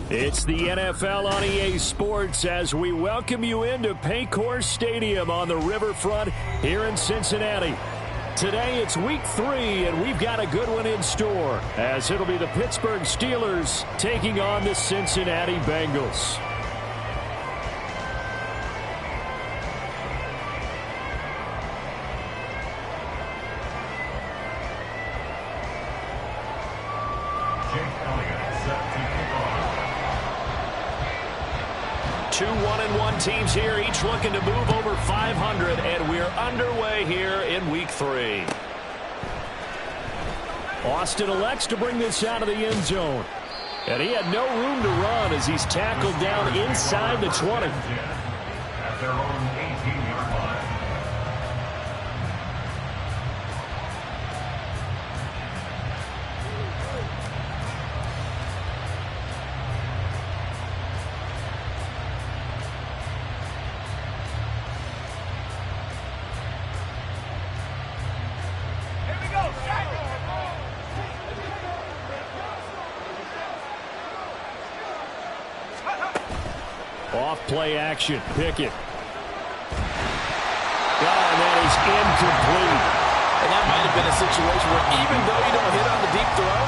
It's the NFL on EA Sports as we welcome you into Paycor Stadium on the riverfront here in Cincinnati. Today it's week 3, and we've got a good one in store, as it'll be the Pittsburgh Steelers taking on the Cincinnati Bengals. Two 1-1 teams here, each looking to move over 500, and we're underway here in week 3. Austin elects to bring this out of the end zone, and he had no room to run as he's tackled down inside the 20. At their own 18-yard line. Off-play action. Pickett. And that is incomplete. And that might have been a situation where even though you don't hit on the deep throw,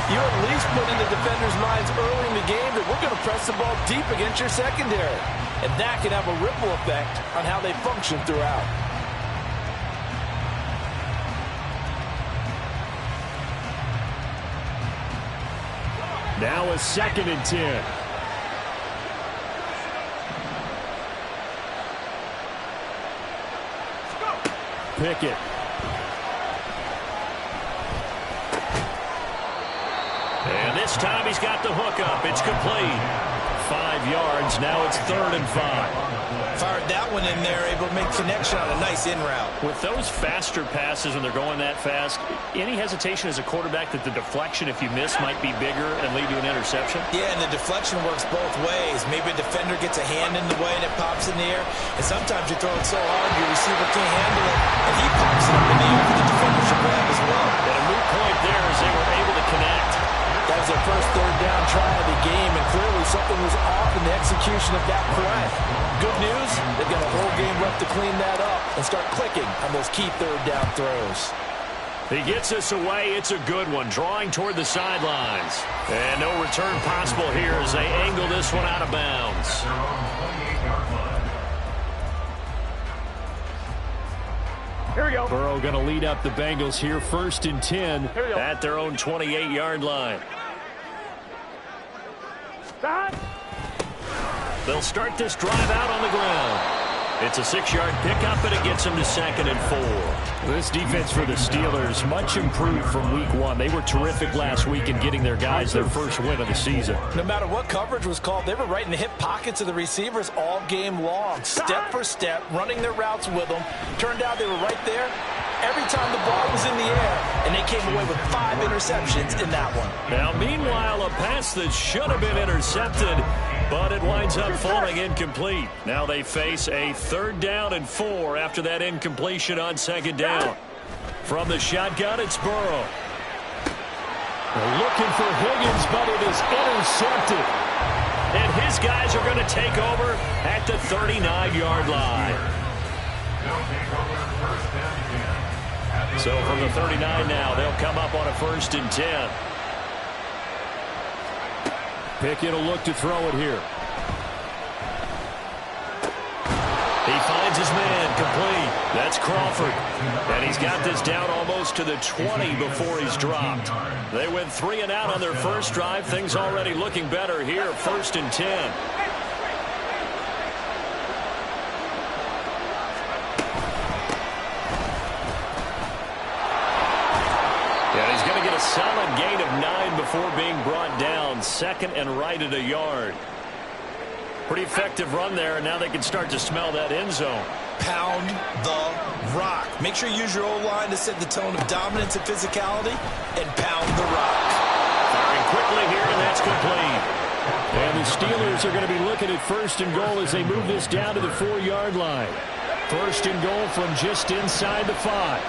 you at least put in the defenders' minds early in the game that we're going to press the ball deep against your secondary. And that can have a ripple effect on how they function throughout. Now a 2nd and 10. Pickett. And this time he's got the hook up. It's complete. 5 yards. Now it's 3rd and 5. Fired that one in there, able to make connection on a nice in route. With those faster passes when they're going that fast, any hesitation as a quarterback that the deflection, if you miss, might be bigger and lead to an interception? Yeah, and the deflection works both ways. Maybe a defender gets a hand in the way and it pops in the air. And sometimes you throw it so hard your receiver can't handle it, and he pops it up in the air for the defender to grab as well. And a moot point there as they were able to connect. That was their first 3rd down try of the game, and clearly something was off in the execution of that play. Good news, they've got a whole game left to clean that up and start clicking on those key 3rd down throws. He gets us away. It's a good one, drawing toward the sidelines. And no return possible here as they angle this one out of bounds. Here we go. Burrow going to lead up the Bengals here, 1st and 10 at their own 28-yard line. They'll start this drive out on the ground. It's a 6-yard pickup, and it gets them to 2nd and 4. This defense for the Steelers, much improved from week 1. They were terrific last week in getting their guys their first win of the season. No matter what coverage was called, they were right in the hip pockets of the receivers all game long. Step for step, running their routes with them. Turned out they were right there every time the ball was in the air, and they came away with 5 interceptions in that one. Now, meanwhile, a pass that should have been intercepted, but it winds up falling incomplete. Now they face a 3rd down and 4 after that incompletion on 2nd down. From the shotgun, it's Burrow. They're looking for Higgins, but it is intercepted. And his guys are going to take over at the 39-yard line. So from the 39 now, they'll come up on a 1st and 10. Pickett will look to throw it here. He finds his man, complete. That's Crawford. And he's got this down almost to the 20 before he's dropped. They went 3 and out on their first drive. Things already looking better here, 1st and 10. And he's going to get a solid gain of 9 before being brought down. 2nd and right at a yard. Pretty effective run there, and now they can start to smell that end zone. Pound the rock. Make sure you use your O-line to set the tone of dominance and physicality, and pound the rock. Firing quickly here, and that's complete. And the Steelers are going to be looking at 1st and goal as they move this down to the 4-yard line. 1st and goal from just inside the 5.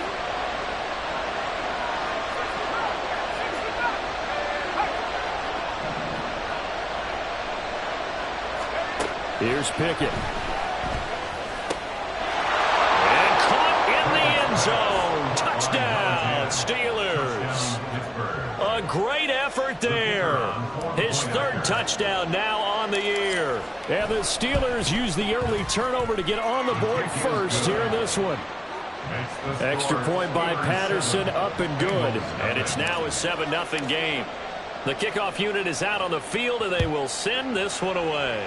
Here's Pickett. And caught in the end zone. Touchdown, Steelers. A great effort there. His third touchdown now on the year. And the Steelers use the early turnover to get on the board first here in this one. Extra point by Patterson, up and good. And it's now a 7-0 game. The kickoff unit is out on the field, and they will send this one away.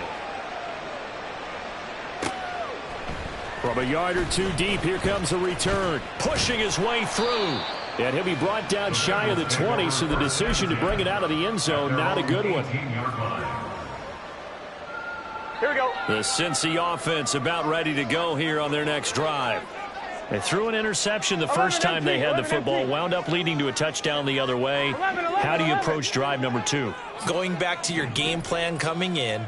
From a yard or two deep, here comes a return. Pushing his way through. And he'll be brought down shy of the 20, so the decision to bring it out of the end zone, not a good one. Here we go. The Cincy offense about ready to go here on their next drive. They threw an interception the first time they had the football, wound up leading to a touchdown the other way. How do you approach drive number 2? Going back to your game plan coming in,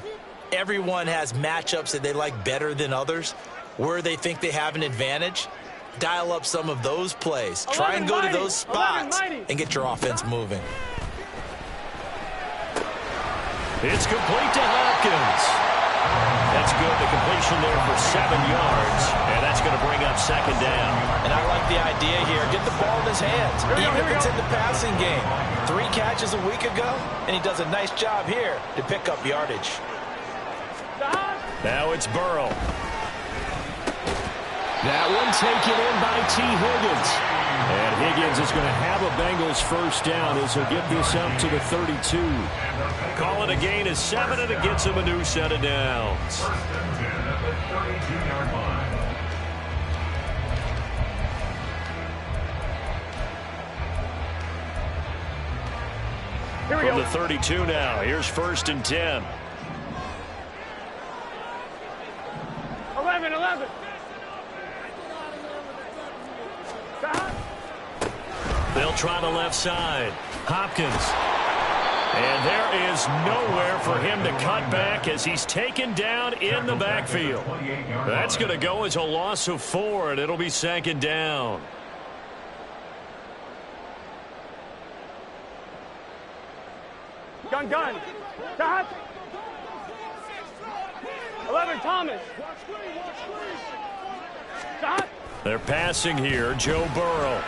everyone has matchups that they like better than others. Where they think they have an advantage, dial up some of those plays. Try and go to those spots and get your offense moving. It's complete to Hopkins. That's good. The completion there for 7 yards. And that's going to bring up second down. And I like the idea here. Get the ball in his hands, even if it's in the passing game. 3 catches a week ago, and he does a nice job here to pick up yardage. Now it's Burrow. That one taken in by T. Higgins. And Higgins is going to have a Bengals first down as he'll get this up to the 32. Call it a gain of 7, and it gets him a new set of downs. First and 10 at the 32-yard line. Here we From go. the 32 now. Here's first and 10. 11. They'll try the left side. Hopkins. And there is nowhere for him to cut back as he's taken down in the backfield. That's going to go as a loss of 4, and it'll be second down. Gun. Stop. 11, Thomas. Stop. They're passing here. Joe Burrow.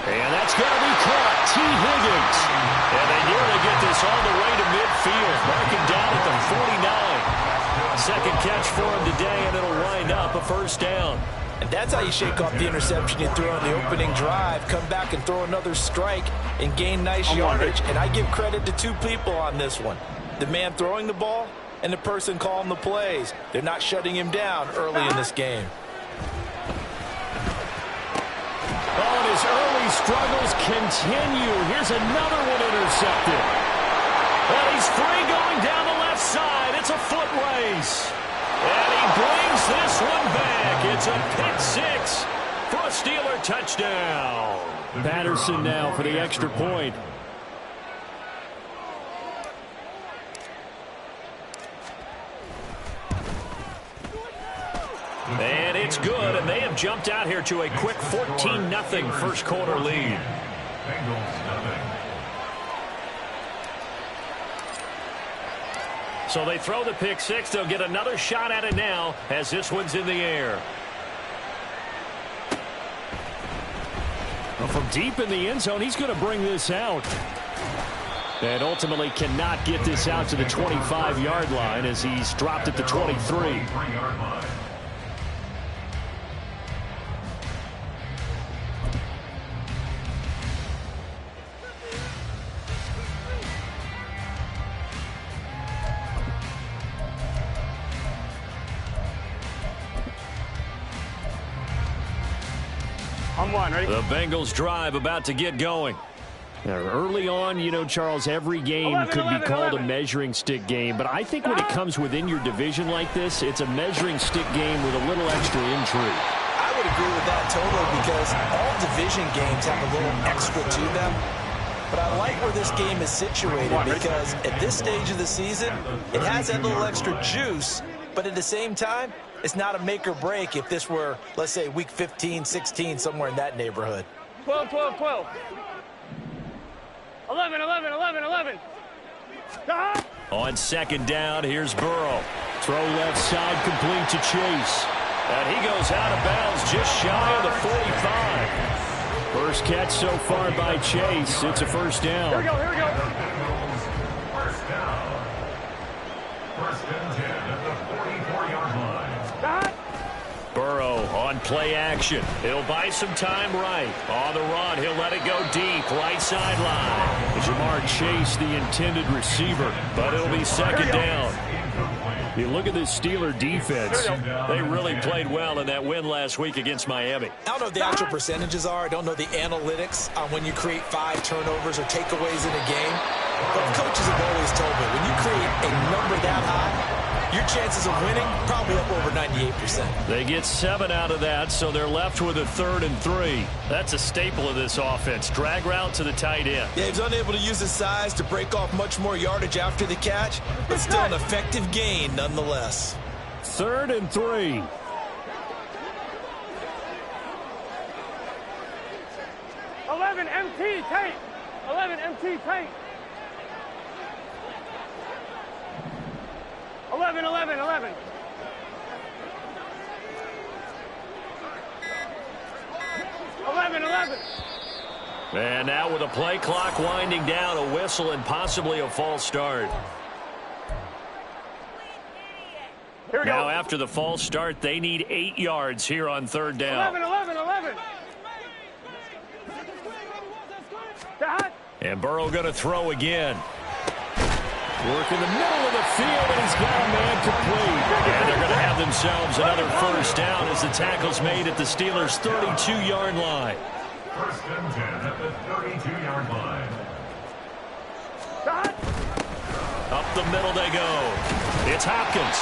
And that's going to be caught. T. Higgins. And they nearly get this all the way to midfield. Marking down at the 49. Second catch for him today, and it'll wind up a first down. And that's how you shake off the interception you threw on the opening drive. Come back and throw another strike and gain nice yardage. And I give credit to 2 people on this one. The man throwing the ball and the person calling the plays. They're not shutting him down early in this game. Oh, and his early struggles continue. Here's another one intercepted. And he's free going down the left side. It's a foot race. And he brings this one back. It's a pick 6 for a Steeler touchdown. Patterson now for the extra point. And it's good, and they have jumped out here to a quick 14-0 first quarter lead. Bengals nothing. So they throw the pick 6. They'll get another shot at it now as this one's in the air. Well, from deep in the end zone, he's going to bring this out. And ultimately cannot get this out to the 25-yard line as he's dropped at the 23. 23-yard line. On 1, ready? The Bengals drive about to get going. Now, early on, you know, Charles, every game could be called a measuring stick game. But I think when it comes within your division like this, it's a measuring stick game with a little extra intrigue. I would agree with that totally because all division games have a little extra to them. But I like where this game is situated because at this stage of the season, it has that little extra juice. But at the same time, it's not a make or break if this were, let's say, week 15, 16, somewhere in that neighborhood. 12. 11. Stop. On second down, here's Burrow. Throw left side complete to Chase. And he goes out of bounds just shy of the 45. First catch so far by Chase. It's a first down. Here we go, here we go. First down. First and 10 at the 44-yard line. Dot. Burrow on play action. He'll buy some time right. On the run, he'll let it go deep. Right sideline. Jamar Chase, the intended receiver. But it'll be second down. You look at this Steeler defense. They really played well in that win last week against Miami. I don't know what the actual percentages are. I don't know the analytics on when you create 5 turnovers or takeaways in a game. But coaches have always told me, when you create a number that high, your chances of winning probably up over 98%. They get 7 out of that, so they're left with a 3rd and 3. That's a staple of this offense. Drag route to the tight end. Yeah, he's unable to use his size to break off much more yardage after the catch, but still an effective gain nonetheless. 3rd and 3. MT tank. 11 MT tank. 11. 11. And now with a play clock winding down, a whistle and possibly a false start. Here we now go. after the false start, they need 8 yards here on 3rd down. 11. Dot. And Burrow going to throw again. Work in the middle of the field, and he's got a man complete. And they're going to have themselves another first down as the tackle's made at the Steelers' 32-yard line. First and 10 at the 32-yard line. Dot. Up the middle they go. It's Hopkins.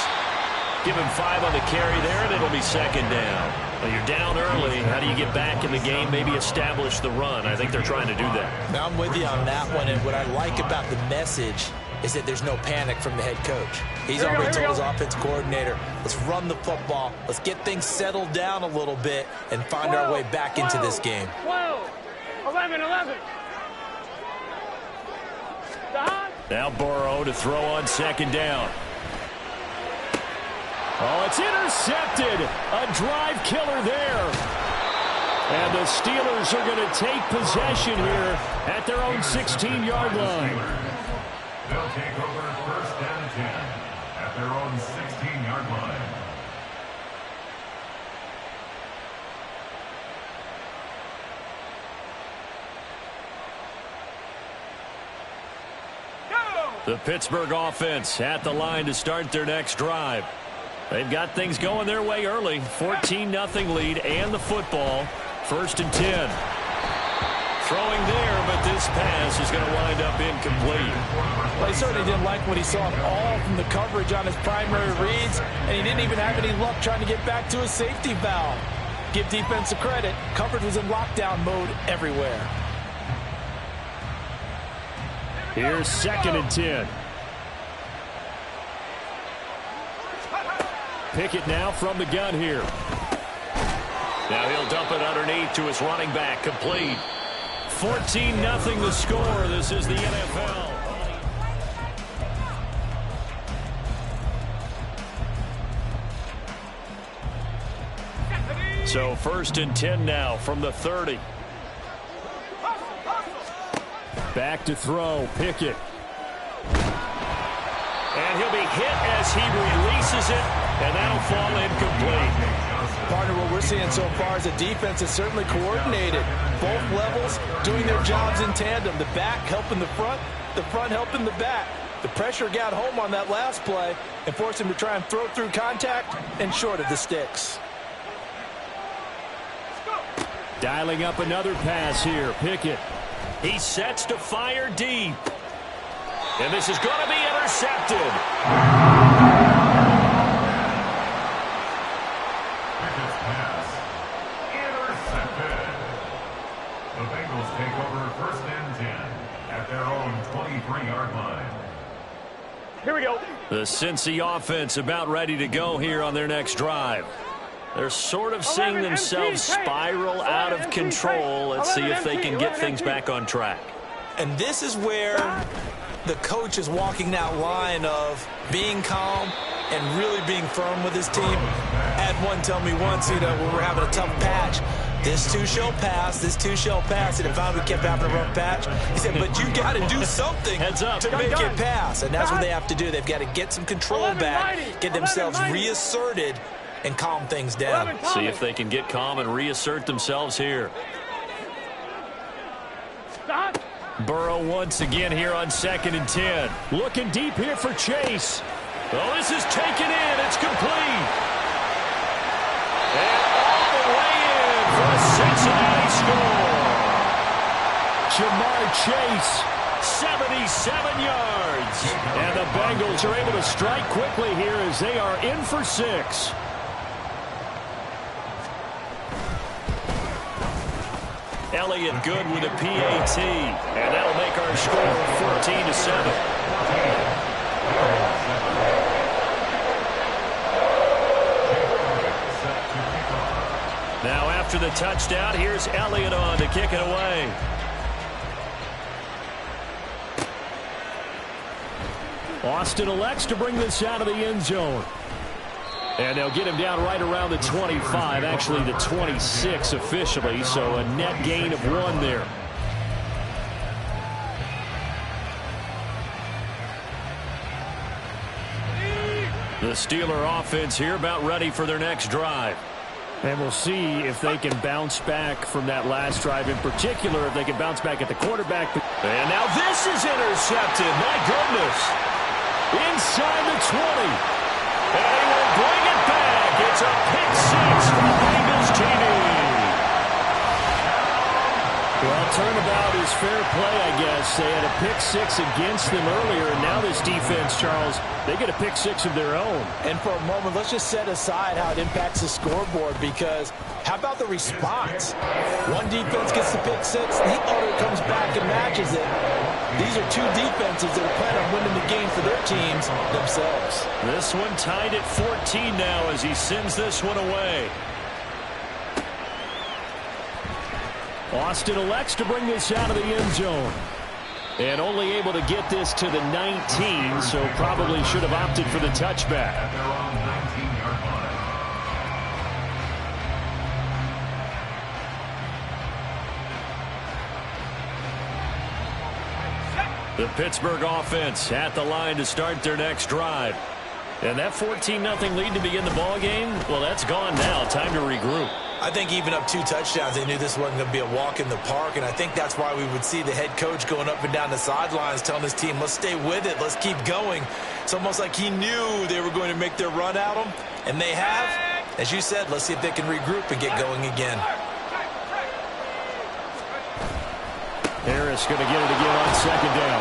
Give him 5 on the carry there, and it'll be second down. Well, you're down early. How do you get back in the game, maybe establish the run? I think they're trying to do that. Now I'm with you on that one, and what I like about the message is that there's no panic from the head coach. He's already told his offense coordinator, let's run the football, let's get things settled down a little bit and find our way back into this game. 12. 11. Dot. Now Burrow to throw on second down. Oh, it's intercepted. A drive killer there. And the Steelers are going to take possession here at their own 16-yard line. They'll take over first and 10 at their own 16-yard line. The Pittsburgh offense at the line to start their next drive. They've got things going their way early. 14-0 lead and the football. First and 10. Throwing there, but this pass is going to wind up incomplete. Well, he certainly didn't like what he saw all from the coverage on his primary reads, and he didn't even have any luck trying to get back to his safety valve. Give defense credit. Coverage was in lockdown mode everywhere. Here's second and 10. Pickett now from the gun here. Now he'll dump it underneath to his running back. Complete. 14-0 the score. This is the NFL. So first and 10 now from the 30. Back to throw. Pickett. And he'll be hit as he releases it, and that'll fall incomplete. Partner, what we're seeing so far is the defense is certainly coordinated. Both levels doing their jobs in tandem. The back helping the front helping the back. The pressure got home on that last play and forced him to try and throw through contact and short of the sticks. Dialing up another pass here. Pickett. He sets to fire deep. And this is going to be intercepted. Pickett's pass. Intercepted. The Bengals take over first and 10 at their own 23-yard line. Here we go. The Cincy offense about ready to go here on their next drive. They're sort of seeing themselves spiral out of control. Let's see if they can get things back on track. And this is where the coach is walking that line of being calm and really being firm with his team. Had one tell me once, when we're having a tough patch, this too shall pass, this too shall pass. And if I kept having a rough patch, he said, but you got to do something to make it pass. And that's what they have to do. They've got to get some control back, get themselves reasserted, and calm things down. See if they can get calm and reassert themselves here. Burrow once again here on 2nd and 10. Looking deep here for Chase. Oh, this is taken in. It's complete. And all the way in for a Cincinnati score. Jamar Chase, 77 yards. And the Bengals are able to strike quickly here as they are in for 6. Elliott good with a PAT, and that'll make our score 14-7. Now after the touchdown, here's Elliott on to kick it away. Austin elects to bring this out of the end zone. And they'll get him down right around the 25, actually the 26 officially, so a net gain of 1 there. The Steeler offense here about ready for their next drive. And we'll see if they can bounce back from that last drive, in particular if they can bounce back at the quarterback. And now this is intercepted. My goodness. Inside the 20. And he will bring it back. It's a pick-6 for Bengals TV. Well, turnabout is fair play, I guess. They had a pick-6 against them earlier, and now this defense, Charles, they get a pick-6 of their own. And for a moment, let's just set aside how it impacts the scoreboard, because how about the response? One defense gets the pick-6, the other comes back and matches it. These are two defenses that are planning on winning the game for their teams themselves. This one tied at 14 now as he sends this one away. Austin elects to bring this out of the end zone. And only able to get this to the 19, so probably should have opted for the touchback. At their own 19-yard line. The Pittsburgh offense at the line to start their next drive. And that 14-0 lead to begin the ball game, well, that's gone now. Time to regroup. I think even up 2 touchdowns, they knew this wasn't going to be a walk in the park, and I think that's why we would see the head coach going up and down the sidelines telling his team, let's stay with it, let's keep going. It's almost like he knew they were going to make their run at him, and they have. As you said, let's see if they can regroup and get going again. Harris going to get it again on 2nd down.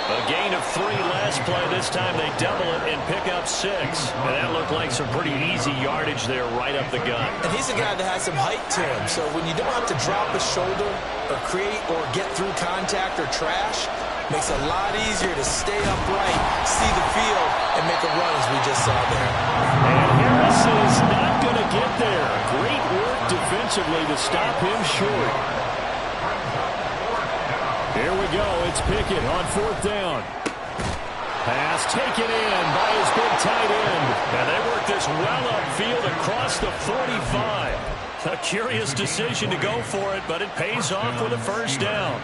A gain of 3 last play. This time they double it and pick up 6. And that looked like some pretty easy yardage there right up the gut. And he's a guy that has some height to him. So when you don't have to drop a shoulder or create or get through contact or trash, makes it a lot easier to stay upright, see the field, and make a run as we just saw there. And Harris is not going to get there. Great work defensively to stop him short. Here we go. It's Pickett on 4th down. Pass taken in by his big tight end. And they work this well upfield across the 45. A curious decision to go for it, but it pays off with a 1st down.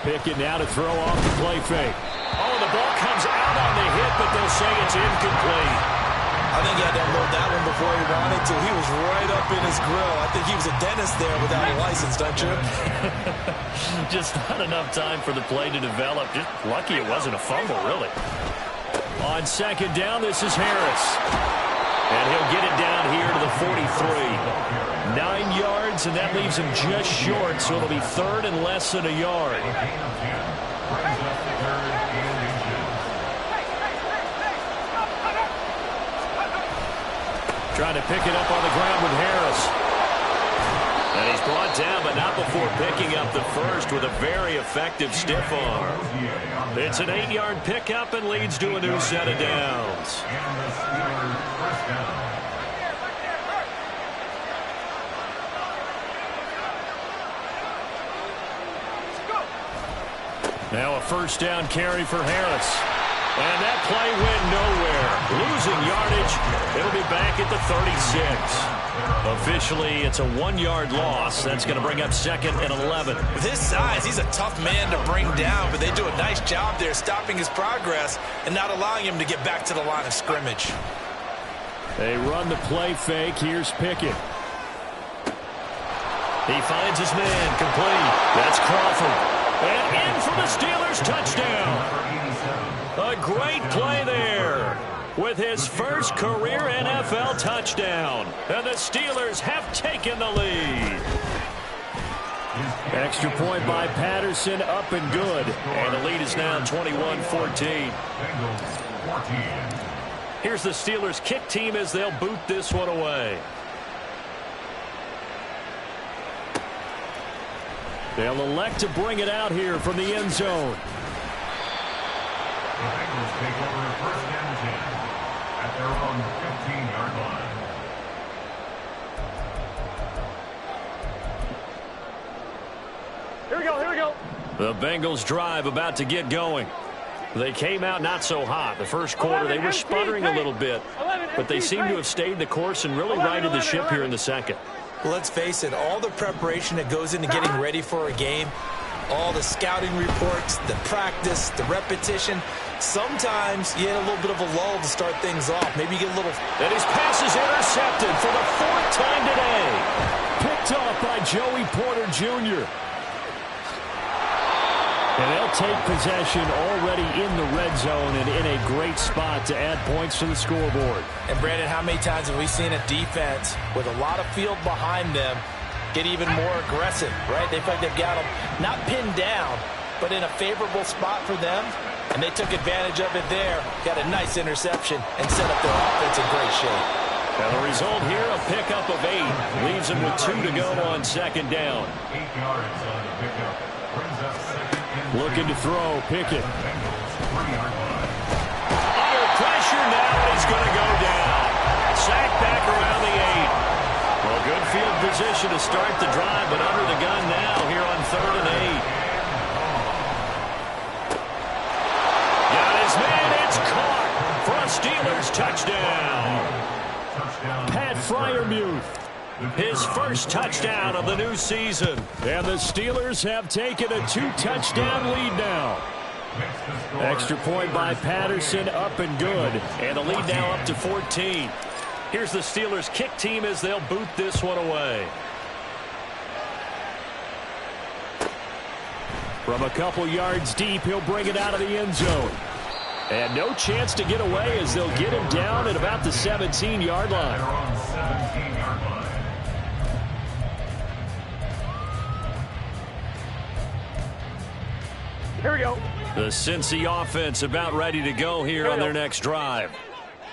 Pickett now to throw off the play fake. Oh, the ball comes out on the hit, but they'll say it's incomplete. I think he had to unload that one before he wanted to. He was right up in his grill. I think he was a dentist there without a license, don't you? Just not enough time for the play to develop. Just lucky it wasn't a fumble, really. On 2nd down, this is Harris. And he'll get it down here to the 43. 9 yards, and that leaves him just short, so it'll be 3rd and less than a yard. Trying to pick it up on the ground with Harris. And he's brought down, but not before picking up the first with a very effective stiff arm. It's an 8-yard pickup and leads to a new set of downs. And the Steelers' 1st down. Now a first down carry for Harris. And that play went nowhere. Losing yardage. It'll be back at the 36. Officially, it's a 1-yard loss. That's going to bring up 2nd and 11. With his size, he's a tough man to bring down, but they do a nice job there stopping his progress and not allowing him to get back to the line of scrimmage. They run the play fake. Here's Pickett. He finds his man complete. That's Crawford. And in for the Steelers touchdown. A great play there with his first career NFL touchdown. And the Steelers have taken the lead. Extra point by Patterson, up and good. And the lead is now 21-14. Here's the Steelers kick team as they'll boot this one away. They'll elect to bring it out here from the end zone. The Bengals take over 1st and 10 at their own 15-yard line. Here we go, here we go. The Bengals drive about to get going. They came out not so hot. The first quarter, they were sputtering a little bit, but they seem to have stayed the course and really righted the ship here in the second. Well, let's face it, all the preparation that goes into getting ready for a game, all the scouting reports, the practice, the repetition, sometimes you get a little bit of a lull to start things off. Maybe you get a little... And his pass is intercepted for the 4th time today. Picked off by Joey Porter Jr. And they'll take possession already in the red zone and in a great spot to add points to the scoreboard. And, Brandon, how many times have we seen a defense with a lot of field behind them get even more aggressive, right? They feel like they've got them not pinned down, but in a favorable spot for them, and they took advantage of it there, got a nice interception, and set up their offense in great shape. Now the result here, a pickup of 8. Leaves them with 2 to go on 2nd down. 8 yards on the pickup. Brings up 2nd and 3. Looking to throw, Pickett. Bengals 3-yard line. Under pressure now, he's going to go down. Sacked back around the 8. Well, good field position to start the drive, but under the gun now here on 3rd and 8. Got his man, it's caught for a Steelers touchdown. Pat Freiermuth, his first touchdown of the new season. And the Steelers have taken a 2-touchdown lead now. Extra point by Patterson, up and good. And the lead now up to 14. Here's the Steelers kick team as they'll boot this one away. From a couple yards deep, he'll bring it out of the end zone. And no chance to get away as they'll get him down at about the 17-yard line. They're on 17-yard line. Here we go. The Cincy offense about ready to go here on their next drive.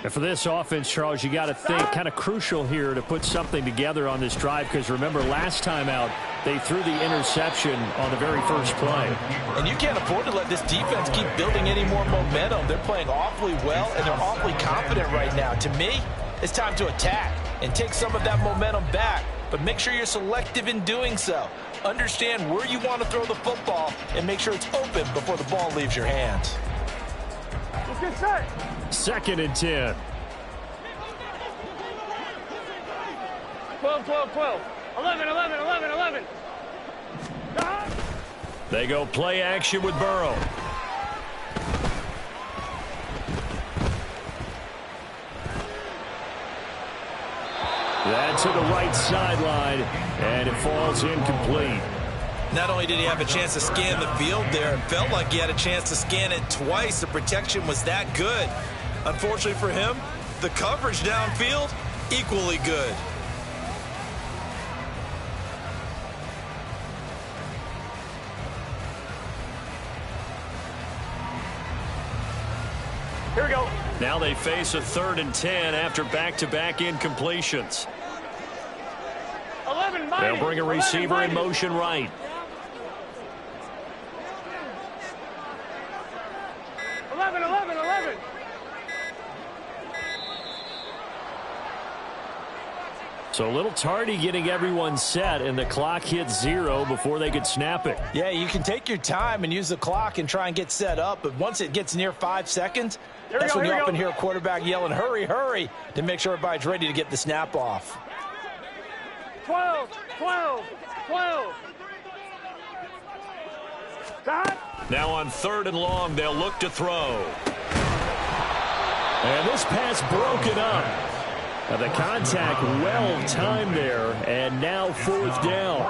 And for this offense, Charles, you got to think kind of crucial here to put something together on this drive, because remember last time out they threw the interception on the very first play. And you can't afford to let this defense keep building any more momentum. They're playing awfully well, and they're awfully confident right now. To me, it's time to attack and take some of that momentum back, but make sure you're selective in doing so. Understand where you want to throw the football and make sure it's open before the ball leaves your hands. Let's get set. 2nd and 10. 12, 12, 12. 11, 11, 11, 11. They go play action with Burrow. That to the right sideline, and it falls incomplete. Not only did he have a chance to scan the field there, it felt like he had a chance to scan it twice. The protection was that good. Unfortunately for him, the coverage downfield, equally good. Here we go. Now they face a 3rd and 10 after back-to-back incompletions. 11, mighty. They'll bring a receiver 11, in motion right. 11, 11, 11. So a little tardy getting everyone set, and the clock hits 0 before they could snap it. Yeah, you can take your time and use the clock and try and get set up, but once it gets near 5 seconds, that's when you often hear a quarterback yelling, hurry, hurry, to make sure everybody's ready to get the snap off. 12, 12, 12. Now on 3rd and long, they'll look to throw. And this pass broken up. Now the contact well timed there, and now 4th down.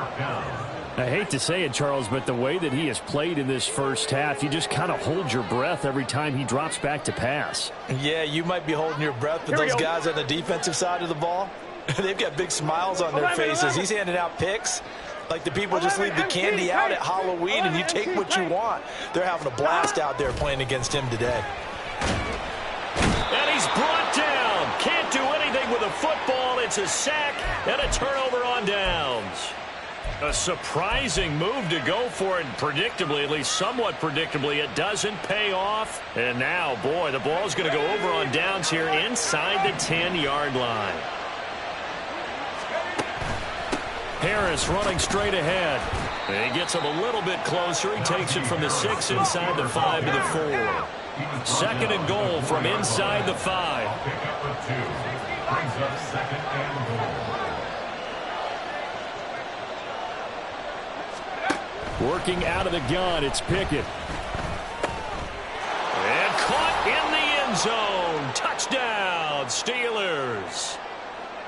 I hate to say it, Charles, but the way that he has played in this first half, you just kind of hold your breath every time he drops back to pass. Yeah, you might be holding your breath, but those guys on the defensive side of the ball, they've got big smiles on their faces. He's handing out picks like the people just leave the candy out at Halloween and you take what you want. They're having a blast out there playing against him today. And he's brought down. Can't do anything with a football. It's a sack and a turnover on downs. A surprising move to go for it, predictably, at least somewhat predictably. It doesn't pay off. And now, boy, the ball's going to go over on downs here inside the 10-yard line. Harris running straight ahead. And he gets him a little bit closer. He takes it from the 6 inside the 5 to the 4. 2nd and goal from inside the 5. Pick up the 2. Brings up 2nd and goal. Working out of the gun, it's Pickett. And caught in the end zone. Touchdown, Steelers.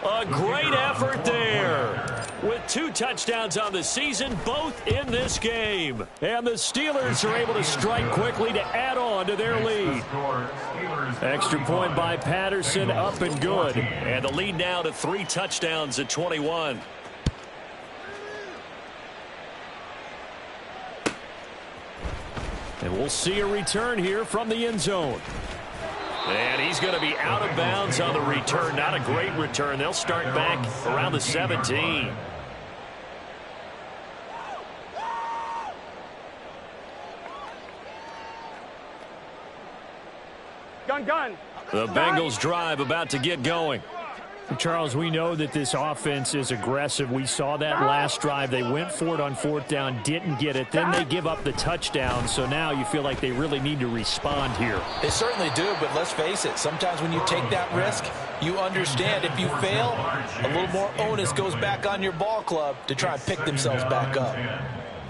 A great effort there. With 2 touchdowns on the season, both in this game. And the Steelers are able to strike quickly to add on to their lead. Extra point by Patterson, up and good. And the lead now to 3 touchdowns at 21. And we'll see a return here from the end zone. And he's going to be out of bounds on the return. Not a great return. They'll start back around the 17. Gun. The Bengals drive about to get going. Charles, we know that this offense is aggressive. We saw that last drive. They went for it on 4th down, didn't get it. Then they give up the touchdown. So now you feel like they really need to respond here. They certainly do, but let's face it. Sometimes when you take that risk, you understand if you fail, a little more onus goes back on your ball club to try and pick themselves back up.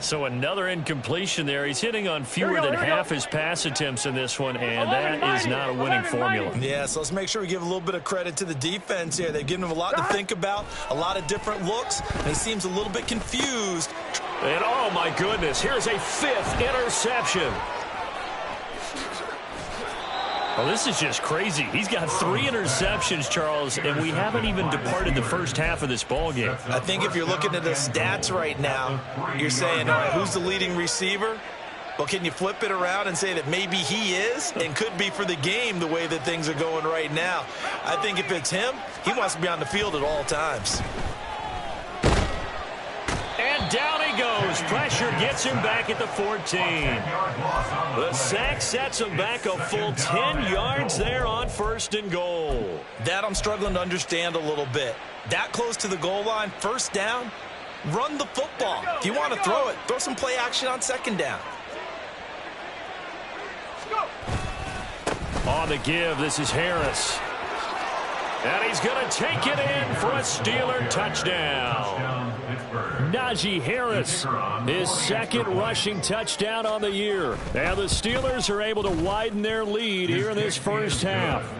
So another incompletion there. He's hitting on fewer than half his pass attempts in this one, and that is not a winning formula. Yeah, so let's make sure we give a little bit of credit to the defense here. They've given him a lot to think about, a lot of different looks, and he seems a little bit confused. And, oh, my goodness, here's a 5th interception. Well, this is just crazy. He's got 3 interceptions, Charles, and we haven't even departed the first half of this ballgame. I think if you're looking at the stats right now, you're saying, all right, who's the leading receiver? Well, can you flip it around and say that maybe he is and could be for the game the way that things are going right now? I think if it's him, he wants to be on the field at all times. And down he goes. Pressure gets him back at the 14. The sack sets him back a full 10 yards there on 1st and goal. That I'm struggling to understand a little bit. That close to the goal line, 1st down, run the football. If you want to throw it, throw some play action on 2nd down. On the give, this is Harris. And he's going to take it in for a Steeler touchdown. Najee Harris, his 2nd rushing touchdown on the year. And the Steelers are able to widen their lead here in this first half.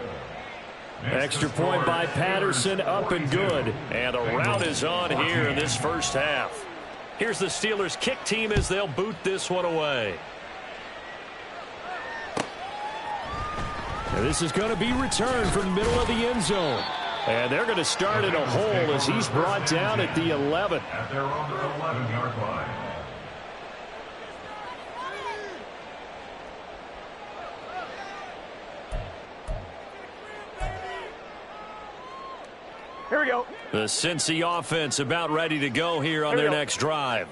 Extra point by Patterson, up and good. And the rout is on here in this first half. Here's the Steelers kick team as they'll boot this one away. And this is going to be returned from the middle of the end zone. And they're going to start in a hole as he's brought down at the 11. At their own 11-yard line. Here we go. The Cincy offense about ready to go here on their next drive.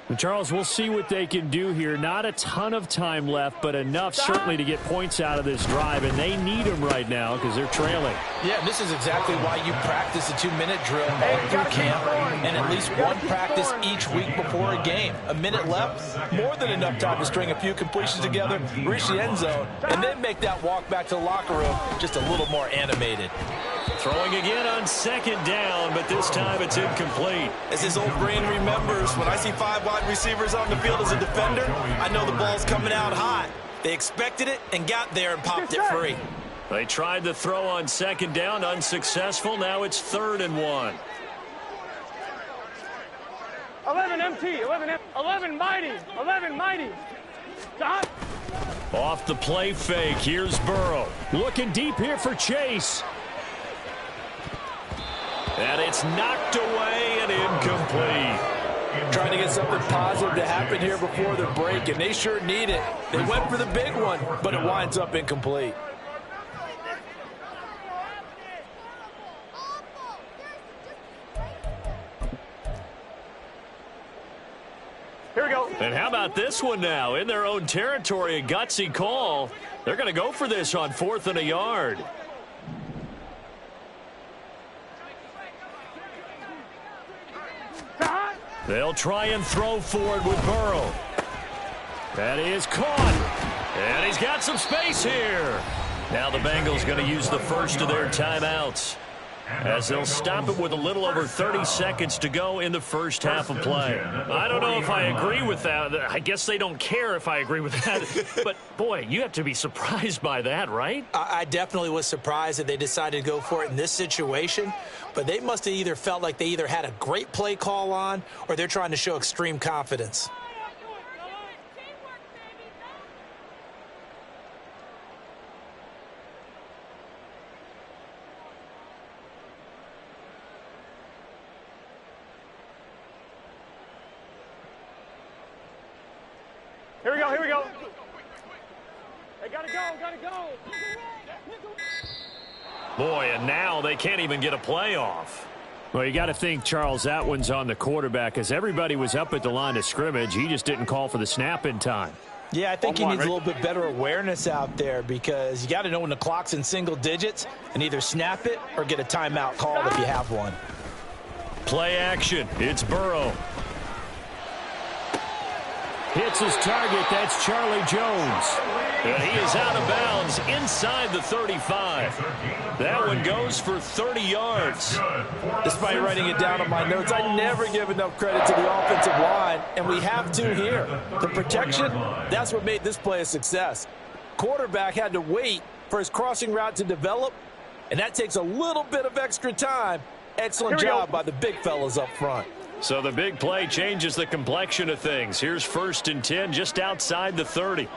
And Charles, we'll see what they can do here. Not a ton of time left, but enough certainly to get points out of this drive, and they need them right now because they're trailing. Yeah, this is exactly why you practice a 2-minute drill all through camp and at least one practice each week before a game. A minute left, more than enough time to string a few completions together, reach the end zone, and then make that walk back to the locker room just a little more animated. Throwing again on 2nd down, but this time it's incomplete. As his old brain remembers, when I see 5 wide receivers on the field as a defender, I know the ball's coming out hot. They expected it and got there and popped it free. They tried to throw on 2nd down, unsuccessful. Now it's 3rd and 1. 11 MT, 11 mighty, 11 mighty. Stop. Off the play fake, here's Burrow. Looking deep here for Chase. And it's knocked away and incomplete. Trying to get something positive to happen here before the break, and they sure need it. They went for the big one, but it winds up incomplete. Here we go. And how about this one now? In their own territory, a gutsy call. They're going to go for this on 4th and a yard. They'll try and throw forward with Burrow. That is caught. And he's got some space here. Now the Bengals going to use the first of their timeouts, as they'll stop it with a little over 30 seconds to go in the first half of play. I don't know if I agree with that. I guess they don't care if I agree with that. But, boy, you have to be surprised by that, right? I definitely was surprised that they decided to go for it in this situation. But they must have either felt like they either had a great play call on or they're trying to show extreme confidence. Here we go, here we go. They gotta go. Boy, and now they can't even get a playoff. Well, you got to think, Charles, that one's on the quarterback, as everybody was up at the line of scrimmage. He just didn't call for the snap in time. Yeah, I think he needs a little bit better awareness out there, because you got to know when the clock's in single digits and either snap it or get a timeout called if you have one. Play action. It's Burrow. Hits his target. That's Charlie Jones. And he is out of bounds inside the 35. That one goes for 30 yards. Despite writing it down on my notes, I never give enough credit to the offensive line, and we have to here. The protection, that's what made this play a success. Quarterback had to wait for his crossing route to develop, and that takes a little bit of extra time. Excellent job by the big fellas up front. So the big play changes the complexion of things. Here's 1st and 10 just outside the 30.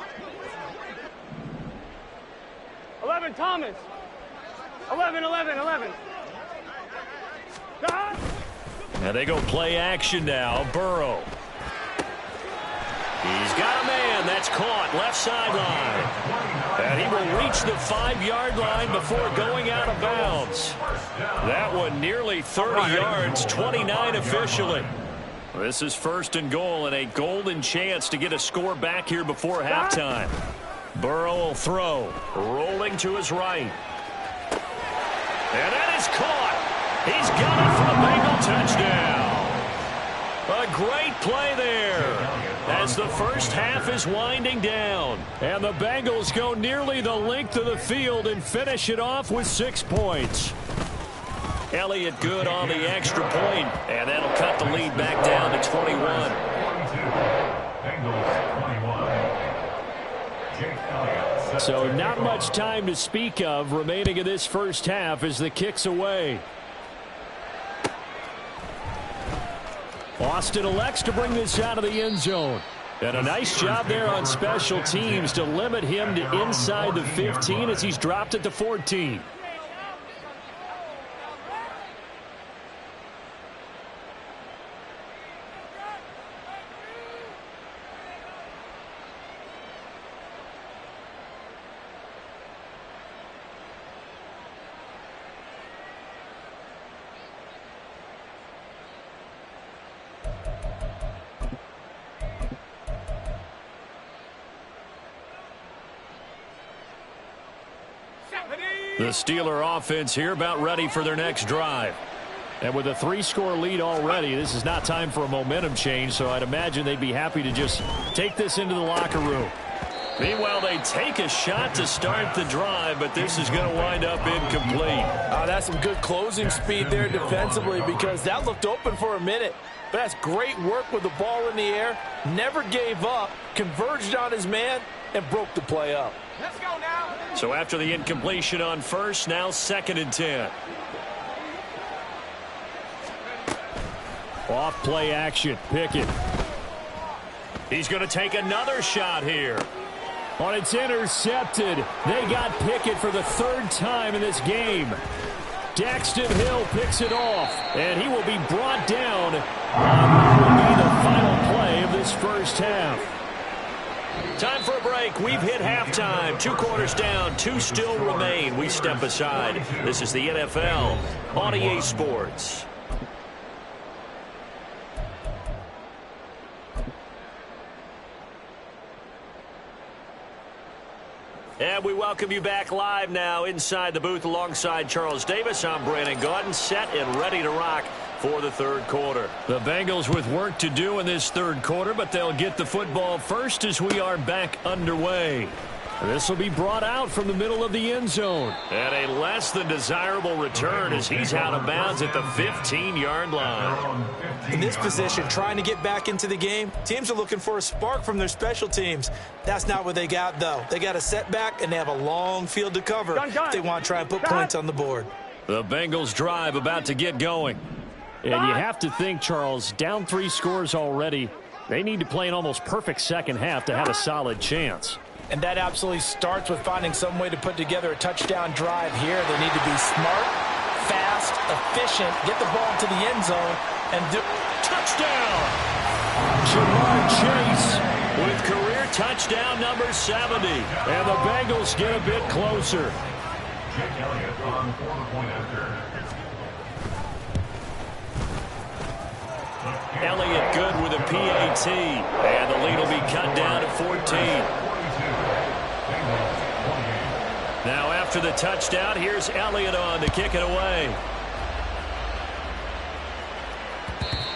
11 Thomas. 11. Stop. And they go play action now. Burrow. He's got a man. That's caught. Left sideline. And he will reach the 5-yard line before going out of bounds. That one nearly 30 yards, 29 officially. This is 1st and goal, and a golden chance to get a score back here before halftime. Burrow will throw, rolling to his right. And that is caught. He's got it for the Bengal touchdown. A great play there as the first half is winding down. And the Bengals go nearly the length of the field and finish it off with 6 points. Elliott good on the extra point, and that'll cut the lead back down to 21. So not much time to speak of remaining in this first half as the kick's away. Austin elects to bring this out of the end zone. And a nice job there on special teams to limit him to inside the 15 as he's dropped at the 14. The Steeler offense here about ready for their next drive. And with a 3-score lead already, this is not time for a momentum change, so I'd imagine they'd be happy to just take this into the locker room. Meanwhile, they take a shot to start the drive, but this is going to wind up incomplete. That's some good closing speed there defensively, because that looked open for a minute. But that's great work with the ball in the air. Never gave up, converged on his man, and broke the play up. Let's go now. So after the incompletion on first, now 2nd and 10. Off play action, Pickett. He's going to take another shot here. On it's intercepted. They got Pickett for the 3rd time in this game. Daxton Hill picks it off, and he will be brought down on what will be the final play of this first half. Time for a break. We've hit halftime. 2 quarters down, 2 still remain. We step aside. This is the NFL on EA Sports. And we welcome you back live now inside the booth alongside Charles Davis. I'm Brandon Gaudin, set and ready to rock for the 3rd quarter. The Bengals with work to do in this 3rd quarter, but they'll get the football first as we are back underway. This will be brought out from the middle of the end zone. And a less than desirable return as he's out of bounds at the 15-yard line. In this position, trying to get back into the game, teams are looking for a spark from their special teams. That's not what they got, though. They got a setback, and they have a long field to cover if they want to try and put points on the board. The Bengals drive about to get going. And you have to think, Charles, down 3 scores already. They need to play an almost perfect second half to have a solid chance. And that absolutely starts with finding some way to put together a touchdown drive here. They need to be smart, fast, efficient, get the ball to the end zone, and do touchdown! Jamar Chase with career touchdown number 70. And the Bengals get a bit closer. Jake Elliott on for the point after. Elliott good with a PAT. And the lead will be cut down to 14. Now after the touchdown, here's Elliott on to kick it away.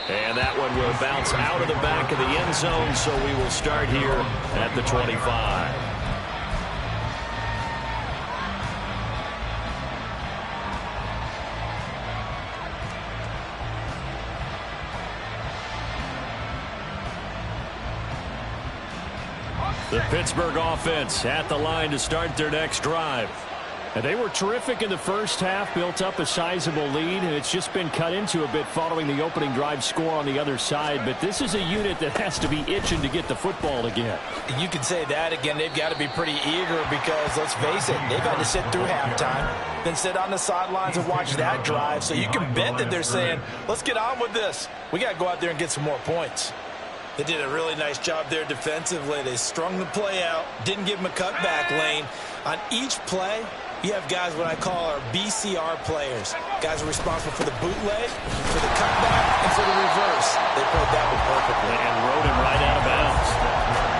And that one will bounce out of the back of the end zone, so we will start here at the 25. The Pittsburgh offense at the line to start their next drive. And they were terrific in the first half, built up a sizable lead, and it's just been cut into a bit following the opening drive score on the other side. But this is a unit that has to be itching to get the football again. You could say that again. They've got to be pretty eager because, let's face it, they've had to sit through halftime, then sit on the sidelines and watch that drive. So you can bet that they're saying, let's get on with this. We got to go out there and get some more points. They did a really nice job there defensively. They strung the play out, didn't give them a cutback lane. On each play, you have guys what I call our BCR players. Guys are responsible for the bootleg, for the cutback, and for the reverse. They played that one perfectly. And rode him right out of bounds.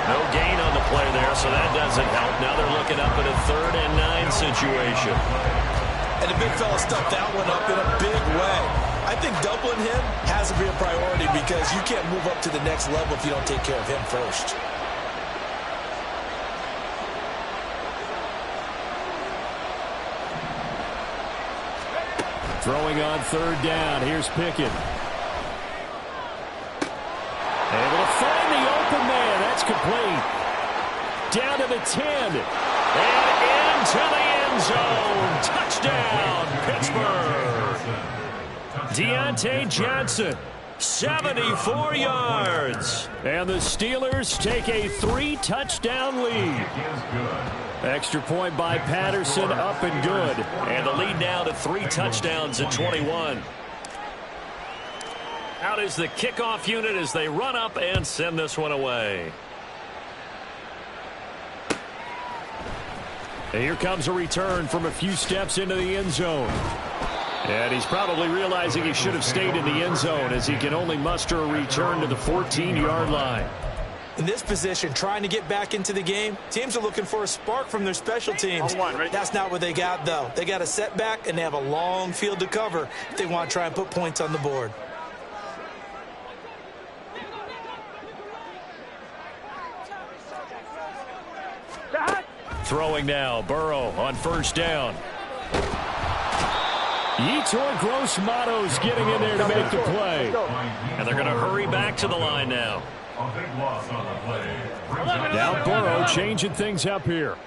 No gain on the play there, so that doesn't help. Now they're looking up at a 3rd and 9 situation. And the big fella stuffed that one up in a big way. I think doubling him has to be a priority because you can't move up to the next level if you don't take care of him first. Throwing on 3rd down. Here's Pickett. Able to find the open man. That's complete. Down to the 10. And into the end zone. Touchdown, Pittsburgh. Deontay Johnson, 74 yards. And the Steelers take a 3-touchdown lead. Extra point by Patterson, up and good. And the lead now to 3 touchdowns at 21. Out is the kickoff unit as they run up and send this one away. And here comes a return from a few steps into the end zone. And he's probably realizing he should have stayed in the end zone as he can only muster a return to the 14-yard line. In this position, trying to get back into the game, teams are looking for a spark from their special teams. That's not what they got, though. They got a setback, and they have a long field to cover if they want to try and put points on the board. Throwing now, Burrow on first down. Yetur Gross-Matos getting in there to make the play. And they're going to hurry back to the line now. A big loss on the play. Now Burrow changing things up here.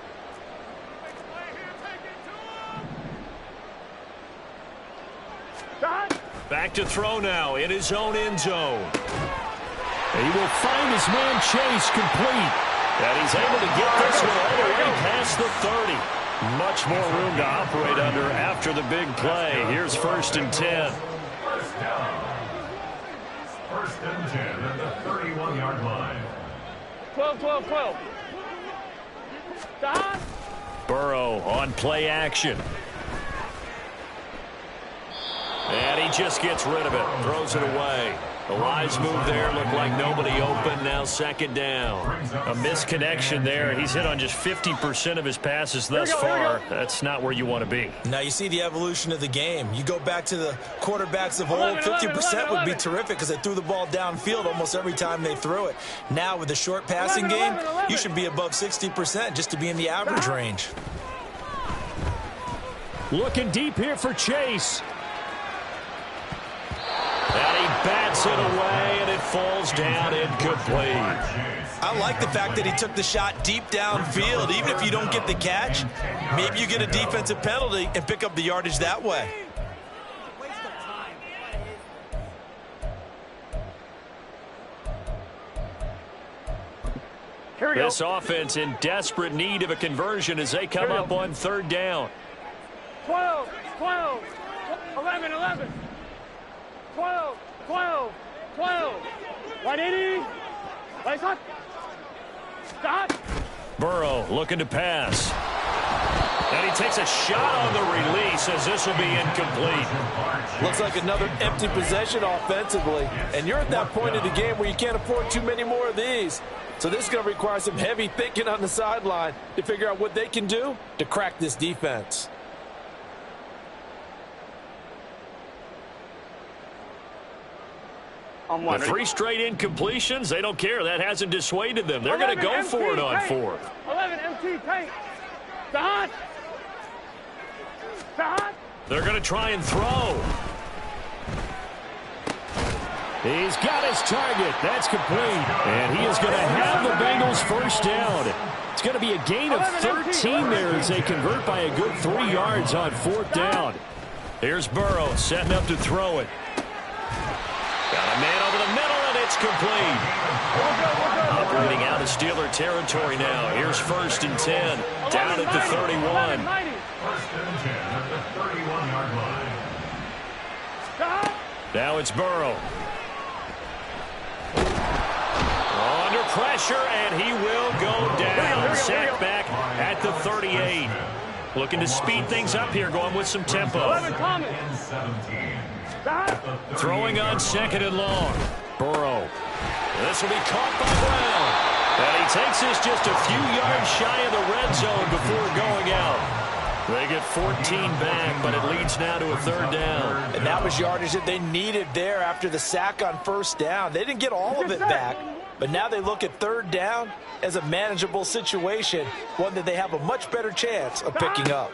Back to throw now in his own end zone. He will find his man Chase complete. And he's able to get this one all the way past the 30. Much more room to operate under after the big play. Here's 1st and 10. First down. 1st and 10 at the 31-yard line. 12. Burrow on play action. And he just gets rid of it. Throws it away. The wise move there. Looked like nobody open. Now 2nd down. A misconnection there. He's hit on just 50% of his passes thus far. That's not where you want to be. Now you see the evolution of the game. You go back to the quarterbacks of old, 50% would be terrific because they threw the ball downfield almost every time they threw it. Now with the short passing game, you should be above 60% just to be in the average range. Looking deep here for Chase. And he bats it away, and it falls down incomplete. I like the fact that he took the shot deep downfield. Even if you don't get the catch, maybe you get a defensive penalty and pick up the yardage that way. This offense in desperate need of a conversion as they come up on 3rd down. 12, 11. 12. 180. Lights on. Stop. Burrow looking to pass. And he takes a shot on the release as this will be incomplete. Looks like another empty possession offensively. And you're at that point in the game where you can't afford too many more of these. So this is going to require some heavy thinking on the sideline to figure out what they can do to crack this defense. The 3 straight incompletions, they don't care. That hasn't dissuaded them. They're going to go for it on 4th. 11 MT tank. They're going to try and throw. He's got his target. That's complete. And he is going to have the Bengals 1st down. It's going to be a gain of 13 there as they convert by a good 3 yards on 4th down. Here's Burrow setting up to throw it. Got a man over the middle, and it's complete. Operating out of Steeler territory now. Here's 1st and 10. Down at the 31. 1st and 10 at the 31-yard line. Now it's Burrow. Under pressure, and he will go down. Sacked back at the 38. Looking to speed things up here, going with some tempo. Throwing on 2nd and long. Burrow. This will be caught by Brown. And he takes this just a few yards shy of the red zone before going out. They get 14 back, but it leads now to a 3rd down. And that was yardage that they needed there after the sack on 1st down. They didn't get all of it back, but now they look at 3rd down as a manageable situation, one that they have a much better chance of picking up.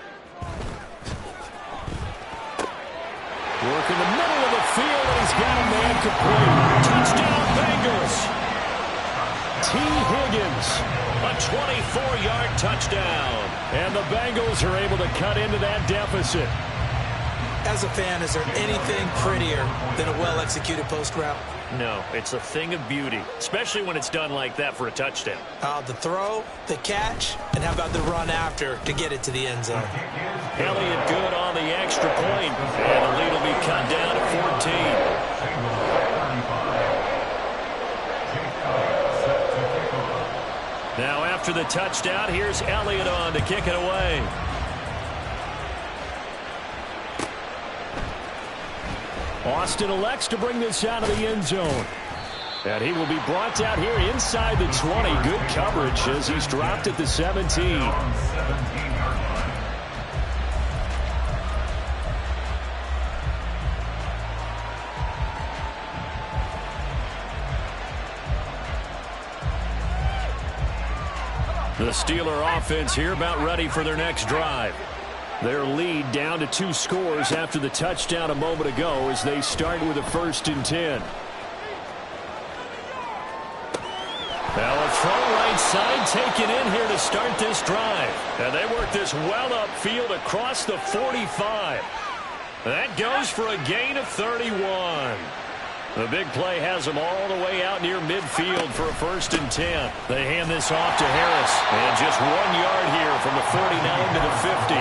Work in the middle of the field, and he's got a man complete. Touchdown, Bengals. T. Higgins, a 24-yard touchdown. And the Bengals are able to cut into that deficit. As a fan, is there anything prettier than a well-executed post route? No, it's a thing of beauty, especially when it's done like that for a touchdown. The throw, the catch, and how about the run after to get it to the end zone? Elliott good on the extra point, and the lead will be cut down to 14. Now after the touchdown, here's Elliott on to kick it away. Austin elects to bring this out of the end zone. And he will be brought down here inside the 20. Good coverage as he's dropped at the 17. The Steeler offense here about ready for their next drive. Their lead down to 2 scores after the touchdown a moment ago as they start with a 1st and 10. Now a throw right side taken in here to start this drive. And they work this well upfield across the 45. That goes for a gain of 31. The big play has them all the way out near midfield for a 1st and 10. They hand this off to Harris. And just 1 yard here from the 49 to the 50.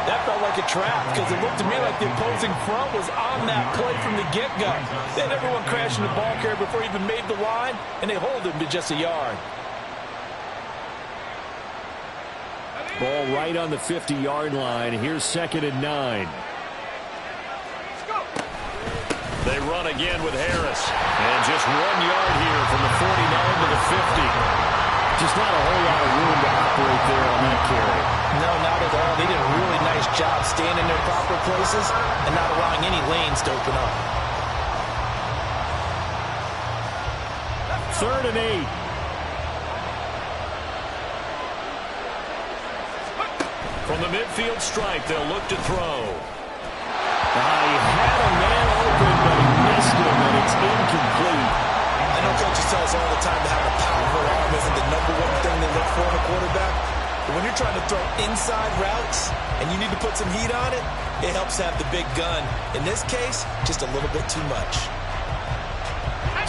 That felt like a trap because it looked to me like the opposing front was on that play from the get-go. They had everyone crashing the ball carrier before he even made the line, and they hold him to just a yard. Ball right on the 50-yard line. Here's 2nd and 9. They run again with Harris. And just 1 yard here from the 49 to the 50. Just not a whole lot of room to operate there on that carry. No, not at all. They did a really nice job staying in their proper places and not allowing any lanes to open up. 3rd and 8. From the midfield stripe, they'll look to throw. He had a man open, but he missed him, and it's incomplete. I know coaches tell us all the time that having a powerful arm isn't the #1 thing they look for in a quarterback. But when you're trying to throw inside routes and you need to put some heat on it, it helps to have the big gun. In this case, just a little bit too much.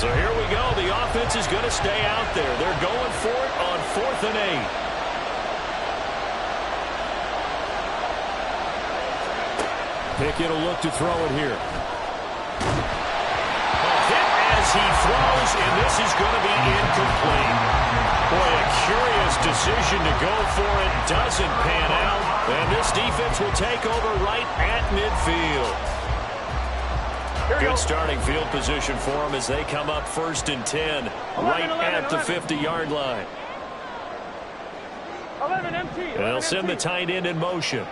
So here we go. The offense is going to stay out there. They're going for it on 4th and 8. Pickett will look to throw it here. Hit as he throws, and this is going to be incomplete. Boy, a curious decision to go for it. Doesn't pan out. And this defense will take over right at midfield. Good starting field position for them as they come up 1st and 10. Right at the 50-yard line. 11 empty. They'll send the tight end in motion.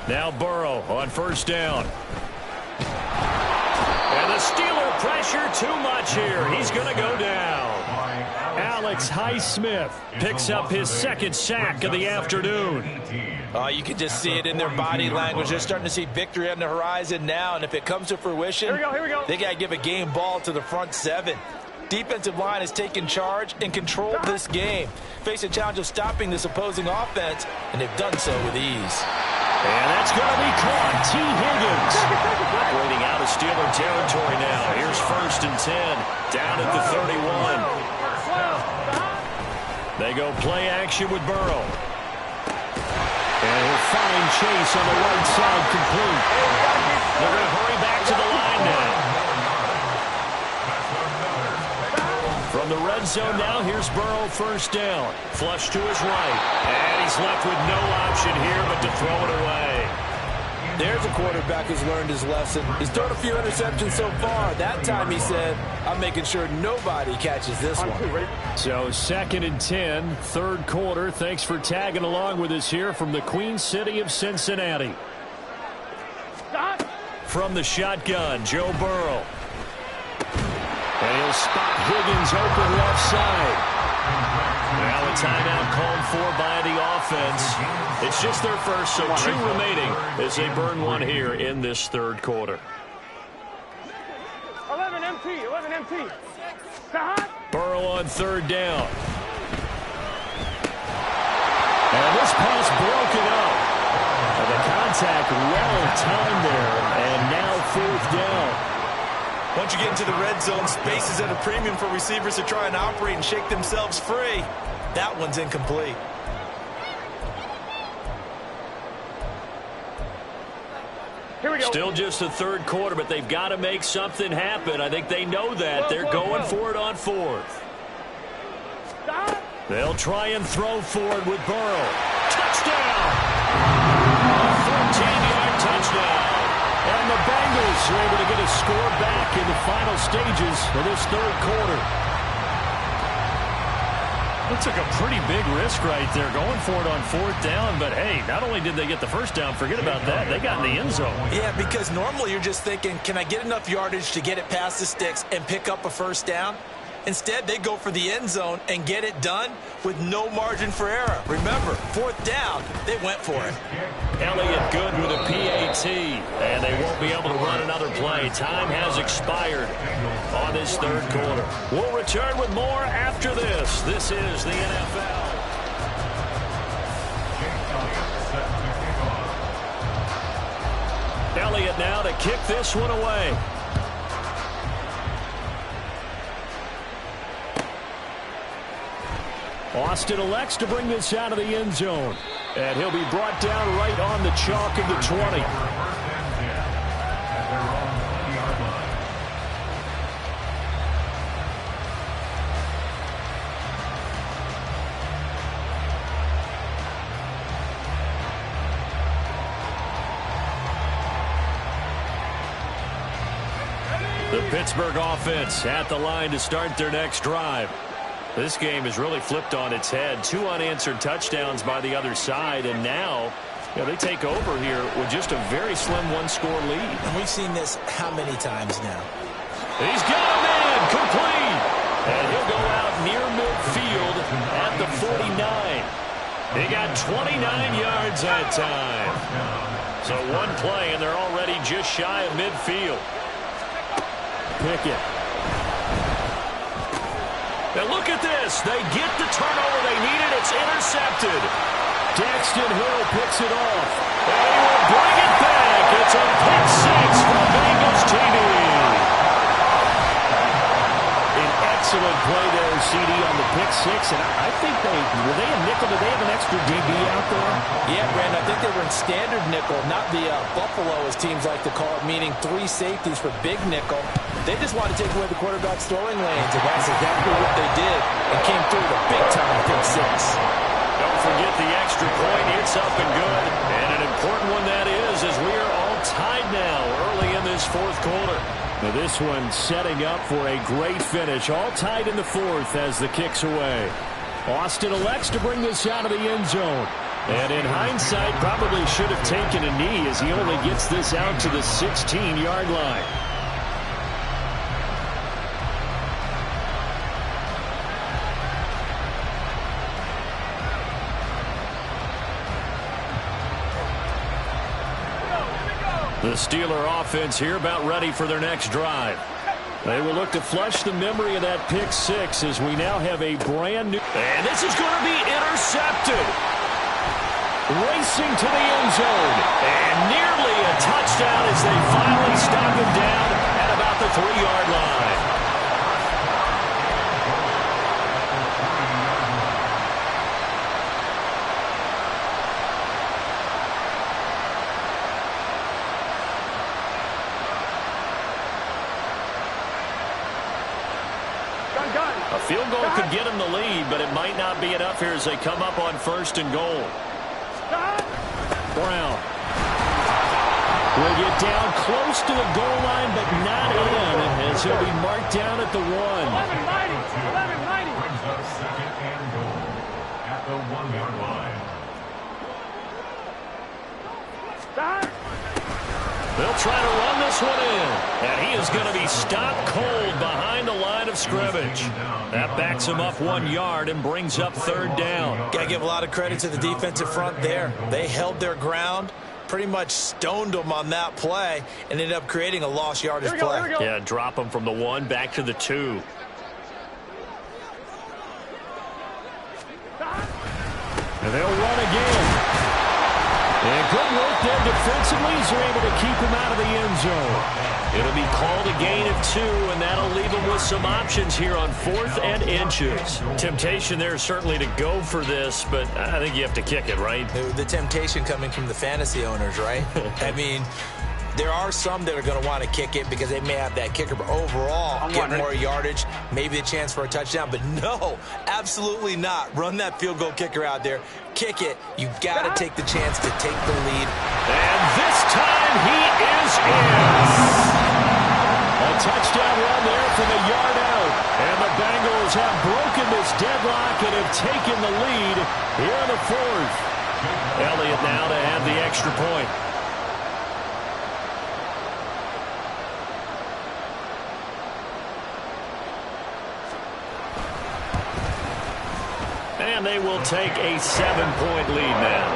Now Burrow on 1st down. And the Steeler pressure too much here. He's going to go down. Alex Highsmith picks up his 2nd sack of the afternoon. You can just see it in their body language. They're starting to see victory on the horizon now, and if it comes to fruition, here we go. They got to give a game ball to the front 7. Defensive line has taken charge and controlled this game. Face a challenge of stopping this opposing offense, and they've done so with ease. And that's going to be caught. T. Higgins operating out of Steeler territory now. Here's 1st and 10 down at the 31. They go play action with Burrow. And he'll find Chase on the right side complete. They're going to hurry back to the line now. From the red zone now, here's Burrow 1st down. Flush to his right. And he's left with no option here but to throw it away. There's a quarterback who's learned his lesson. He's thrown a few interceptions so far. That time he said, I'm making sure nobody catches this one. So 2nd and 10, 3rd quarter. Thanks for tagging along with us here from the Queen City of Cincinnati. From the shotgun, Joe Burrow. And he'll spot Higgins open left side. Now a timeout called for by the offense. It's just their first, so 2 remaining as they burn one here in this 3rd quarter. 11 empty. Burrow on 3rd down. And this pass broken up. And the contact well timed there. And now 4th down. Once you get into the red zone, space is at a premium for receivers to try and operate and shake themselves free. That one's incomplete. Here we go. Still just the 3rd quarter, but they've got to make something happen. I think they know that. They're going for it on 4th. They'll try and throw for it with Burrow. Touchdown! A 14-yard touchdown. the Bengals are able to get a score back in the final stages of this third quarter. It took a pretty big risk right there going for it on fourth down. But, hey, not only did they get the first down, forget about that, they got in the end zone. Yeah, because normally you're just thinking, can I get enough yardage to get it past the sticks and pick up a first down? Instead, they go for the end zone and get it done with no margin for error. Remember, fourth down, they went for it. Elliott good with a PAT, and they won't be able to run another play. Time has expired on this third quarter. We'll return with more after this. This is the NFL. Elliott now to kick this one away. Austin elects to bring this out of the end zone. And he'll be brought down right on the chalk of the 20. The Pittsburgh offense at the line to start their next drive. This game is really flipped on its head. 2 unanswered touchdowns by the other side, and now they take over here with just a very slim one-score lead. And we've seen this how many times now? He's got a man complete, and he'll go out near midfield at the 49. He got 29 yards that time. So one play, and they're already just shy of midfield. Pickett. Now look at this. They get the turnover they needed. It's intercepted. Daxton Hill picks it off. And he will bring it back. It's a pick six for Bengals TV. An excellent play there, CD, on the pick six. And I think were they a nickel? Did they have an extra DB out there? Yeah, Brandon, I think they were in standard nickel, not the Buffalo, as teams like to call it, meaning 3 safeties for big nickel. They just want to take away the quarterback's throwing lanes, and that's exactly what they did, and came through with a big-time pick six. Don't forget the extra point. It's up and good. And an important one that is, as we are all tied now early in this fourth quarter. Now this one setting up for a great finish. All tied in the fourth as the kick's away. Austin elects to bring this out of the end zone. And in hindsight, probably should have taken a knee as he only gets this out to the 16-yard line. The Steeler offense here about ready for their next drive. They will look to flush the memory of that pick six as we now have a brand new. And this is going to be intercepted. Racing to the end zone. And nearly a touchdown as they finally stop him down at about the 3-yard line. A field goal could get them the lead, but it might not be enough here as they come up on 1st and goal. Brown will get down close to the goal line, but not in, as he'll be marked down at the 1. 11-90. Brings up 2nd and goal at the 1-yard line. They'll try to run this one in, and he is going to be stopped cold behind the line of scrimmage. That backs him up 1 yard and brings up 3rd down. Got to give a lot of credit to the defensive front there. They held their ground, pretty much stoned them on that play, and ended up creating a lost yardage play. Yeah, drop them from the 1 back to the 2. And they'll run again. And good work there defensively as they're able to keep him out of the end zone. It'll be called a gain of 2, and that'll leave them with some options here on 4th and inches. Temptation there certainly to go for this, but I think you have to kick it, right? The temptation coming from the fantasy owners, right? I mean, There are some that are going to want to kick it because they may have that kicker, but overall, get more yardage, maybe a chance for a touchdown. But no, absolutely not. Run that field goal kicker out there. Kick it. You've got to take the chance to take the lead. And this time he is in. A touchdown run there from a yard out. And the Bengals have broken this deadlock and have taken the lead here in the fourth. Elliott now to have the extra point. And they will take a 7-point lead now.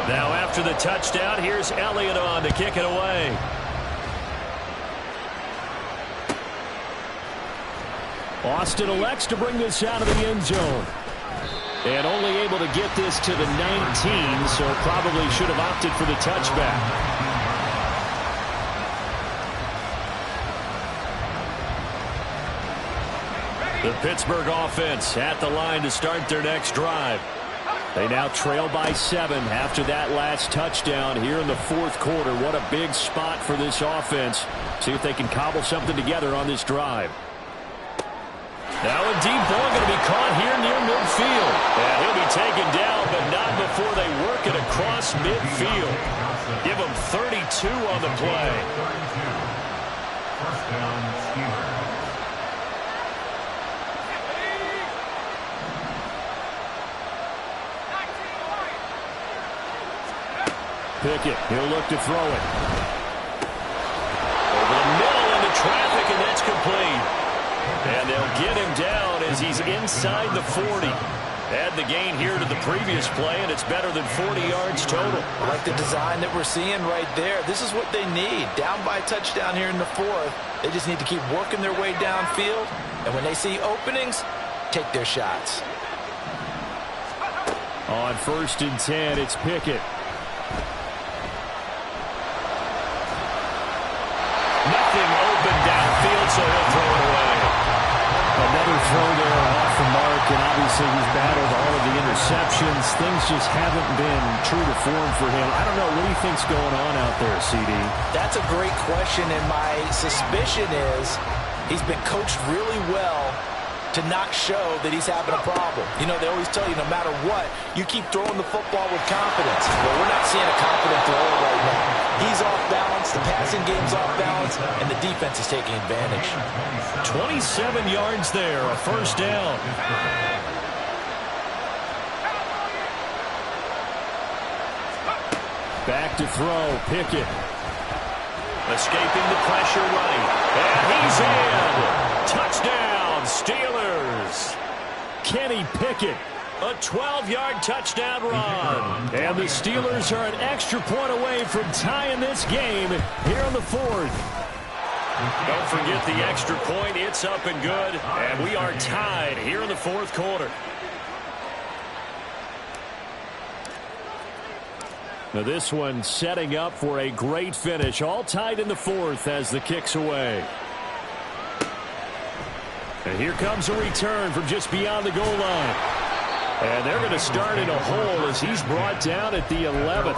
Now after the touchdown, here's Elliott on to kick it away. Austin elects to bring this out of the end zone. And only able to get this to the 19, so probably should have opted for the touchback. The Pittsburgh offense at the line to start their next drive. They now trail by 7 after that last touchdown here in the fourth quarter. What a big spot for this offense. See if they can cobble something together on this drive. Now a deep ball going to be caught here near midfield. And he'll be taken down, but not before they work it across midfield. Give him 32 on the play. First down, Steelers. Pickett, he'll look to throw it. Over the middle into traffic, and that's complete. And they'll get him down as he's inside the 40. Add the gain here to the previous play, and it's better than 40 yards total. I like the design that we're seeing right there. This is what they need. Down by a touchdown here in the fourth. They just need to keep working their way downfield. And when they see openings, take their shots. On 1st and 10, it's Pickett. Nothing open downfield, so he'll throw it away. Another throw there off the mark, and obviously he's battled all of the interceptions. Things just haven't been true to form for him. I don't know. What do you think's going on out there, CD? That's a great question, and my suspicion is he's been coached really well to not show that he's having a problem. You know, they always tell you no matter what, you keep throwing the football with confidence. Well, we're not seeing a confident thrower right now. He's off balance, the passing game's off balance, and the defense is taking advantage. 27 yards there, a first down. Back to throw, Pickett. Escaping the pressure right. And he's in. Touchdown, Steelers. Kenny Pickett. A 12-yard touchdown run. And the Steelers are an extra point away from tying this game here in the fourth. Don't forget the extra point. It's up and good. And we are tied here in the fourth quarter. Now this one setting up for a great finish. All tied in the fourth as the kick's away. And here comes a return from just beyond the goal line. And they're going to start in a hole as he's brought down at the 11th.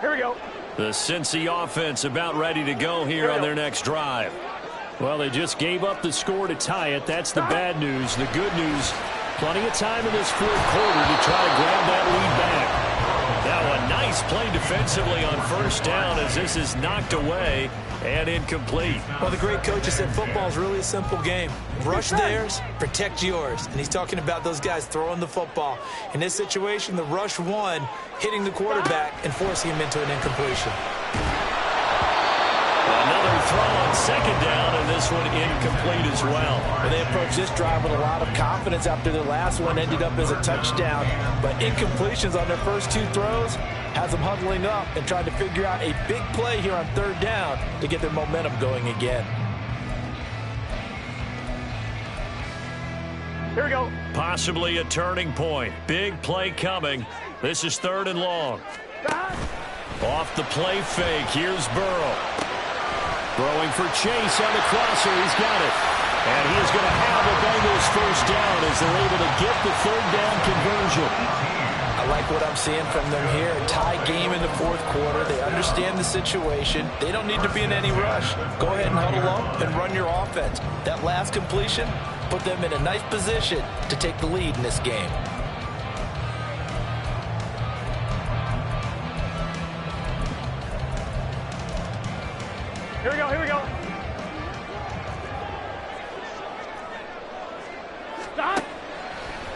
Here we go. The Cincy offense about ready to go here on their next drive. Well, they just gave up the score to tie it. That's the bad news. The good news, plenty of time in this fourth quarter to try to grab that lead back. Now a nice play defensively on first down as this is knocked away and incomplete. Well, the great coach has said football is really a simple game. Rush theirs, protect yours. And he's talking about those guys throwing the football. In this situation, the rush one, hitting the quarterback and forcing him into an incompletion. Another throw on second down, and this one incomplete as well. And they approached this drive with a lot of confidence after their last one ended up as a touchdown. But incompletions on their first two throws has them huddling up and trying to figure out a big play here on third down to get their momentum going again. Here we go. Possibly a turning point. Big play coming. This is 3rd and long. Off the play fake, here's Burrow. Throwing for Chase on the crosser. He's got it. And he is going to have the Bengals first down as they're able to get the third down conversion. I like what I'm seeing from them here. A tie game in the fourth quarter. They understand the situation. They don't need to be in any rush. Go ahead and huddle up and run your offense. That last completion put them in a nice position to take the lead in this game. Here we go, here we go. Stop.